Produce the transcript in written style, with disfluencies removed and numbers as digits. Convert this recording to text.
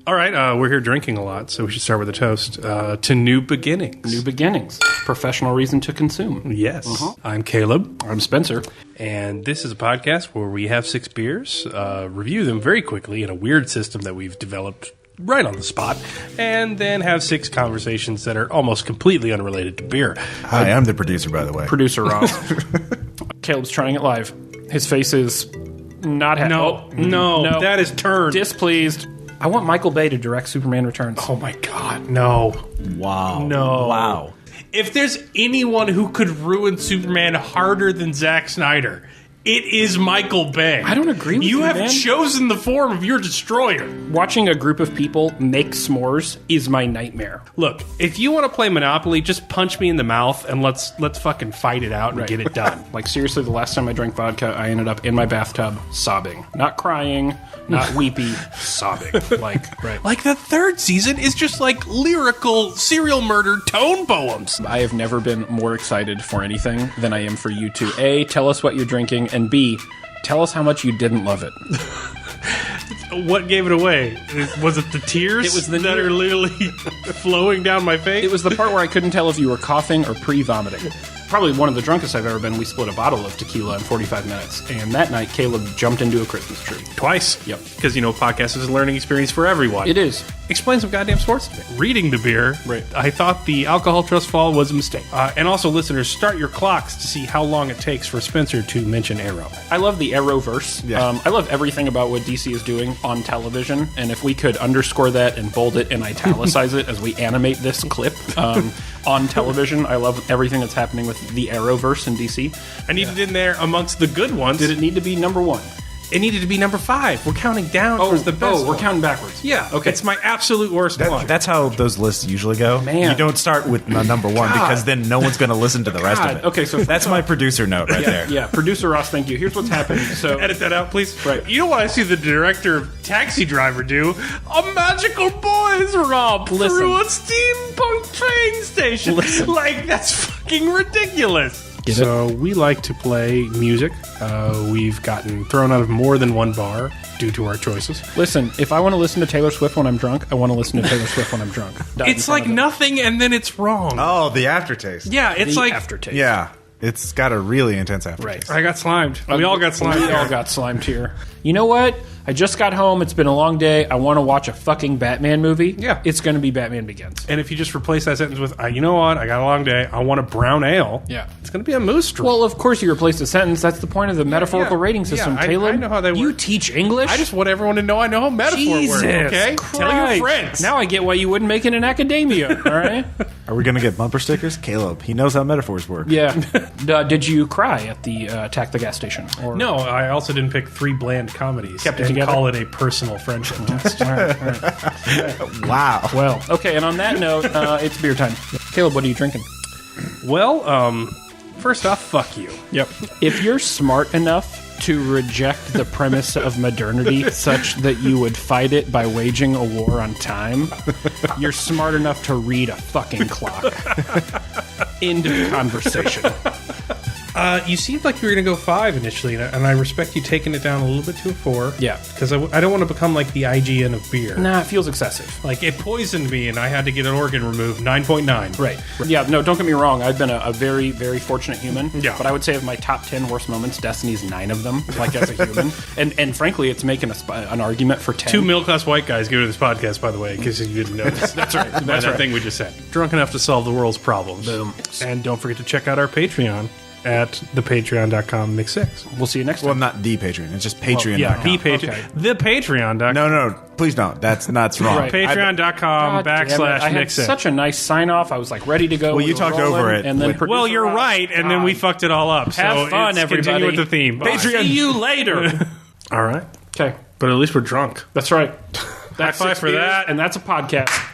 All right, we're here drinking a lot, so we should start with a toast to new beginnings. New beginnings. Professional reason to consume. Yes. I'm Caleb. I'm Spencer. And this is a podcast where we have 6 beers, review them very quickly in a weird system that we've developed right on the spot, and then have 6 conversations that are almost completely unrelated to beer. Hi, I'm the producer, by the way. Producer Ross. Caleb's trying it live. His face is not happy. No, that is turned. Displeased. I want Michael Bay to direct Superman Returns. Oh my God, no. Wow. No. Wow. If there's anyone who could ruin Superman harder than Zack Snyder, it is Michael Bay. I don't agree with you, You have man. chosen the form of your destroyer. Watching a group of people make s'mores is my nightmare. Look, if you want to play Monopoly, just punch me in the mouth and let's fucking fight it out and get it done. Like, seriously, the last time I drank vodka, I ended up in my bathtub sobbing. Not crying, not weepy, sobbing. Like the 3rd season is just like lyrical serial murder tone poems. I have never been more excited for anything than I am for you to A, tell us what you're drinking, and B, tell us how much you didn't love it. What gave it away? Was it the tears It was the that are literally flowing down my face? It was the part where I couldn't tell if you were coughing or pre-vomiting. Probably one of the drunkest I've ever been. We split a bottle of tequila in 45 minutes. And that night, Caleb jumped into a Christmas tree. Twice. Yep. Because, podcast is a learning experience for everyone. It is. Explain some goddamn sports to me. Reading the beer, Right. I thought the alcohol trust fall was a mistake. And also, listeners, start your clocks to see how long it takes for Spencer to mention Arrow. I love the Arrowverse. Yeah. I love everything about what DC is doing on television. And if we could underscore that and bold it and italicize it as we animate this clip on television, I love everything that's happening with the Arrowverse in DC. I needed it in there amongst the good ones. Did it need to be number 1? It needed to be number 5. We're counting down towards the best. we're one. counting backwards. Yeah, Okay. It's my absolute worst one. That's how those lists usually go. Man. You don't start with number 1 God. because then no one's going to listen to the rest God. of it. Okay, so that's my producer note right there. Yeah, producer Ross, thank you. Here's what's happening. So Edit that out, please. Right. You know what I see the director of Taxi Driver do? A magical boys romp Listen. through a steampunk train station. Listen. Like, that's fucking ridiculous. Get it? So we like to play music. We've gotten thrown out of more than one bar due to our choices. Listen, if I want to listen to Taylor Swift when I'm drunk, I want to listen to Taylor Swift when I'm drunk. It's like nothing and then it's wrong. Oh, the aftertaste. Yeah, it's like... aftertaste. Yeah. It's got a really intense aftertaste. I got slimed. We all got slimed. We all got slimed here. You know what? I just got home. It's been a long day. I want to watch a fucking Batman movie. Yeah. It's going to be Batman Begins. And if you just replace that sentence with, you know what, I got a long day, I want a brown ale. Yeah. It's going to be a moose straw. Well, of course you replace the sentence. That's the point of the metaphorical yeah. rating system, Yeah, I Caleb. know how they You work. teach English? I just want everyone to know I know how metaphor Jesus works, okay? Christ. Tell your friends. Now I get why you wouldn't make it in academia, all right? Are we going to get bumper stickers? Caleb, he knows how metaphors work. Yeah. Did you cry at the Attack the Gas Station? Or? No, I also didn't pick 3 bland comedies. Kept it and together? call it a personal friendship test. All right. Wow. Well, okay, and on that note, it's beer time. Caleb, what are you drinking? Well, first off, fuck you. Yep. If you're smart enough to reject the premise of modernity such that you would fight it by waging a war on time, you're smart enough to read a fucking clock. End of conversation. You seemed like you were going to go 5 initially, and I respect you taking it down a little bit to a 4. Yeah. Because I don't want to become like the IGN of beer. Nah, it feels excessive. Like, it poisoned me, and I had to get an organ removed. 9.9. Right. Yeah, no, don't get me wrong. I've been a very, very fortunate human. Yeah. But I would say of my top 10 worst moments, Destiny's 9 of them, like as a human. and frankly, it's making an argument for 10. 2 middle-class white guys go to this podcast, by the way, because you didn't know this. That's right. That's That's that right. thing we just said. Drunk enough to solve the world's problems. Boom. And don't forget to check out our Patreon at thepatreon.com mix6. We'll see you next time. Well, not the Patreon. It's just Patreon.com. Yeah, the Patreon. Okay. The Patreon.com. No, please don't. That's wrong. Right. Patreon.com God damn it. I had /mix6. such a nice sign off. I was like ready to go. Well, you We were talked rolling, over it and then with- producer Well, you're Ross- right, and then we God. fucked it all up. Have so fun, everybody. Continue with the theme. Bye. See you later. All right. Okay, But at least we're drunk. that's right. That's High five 6 for beers, that. and that's a podcast.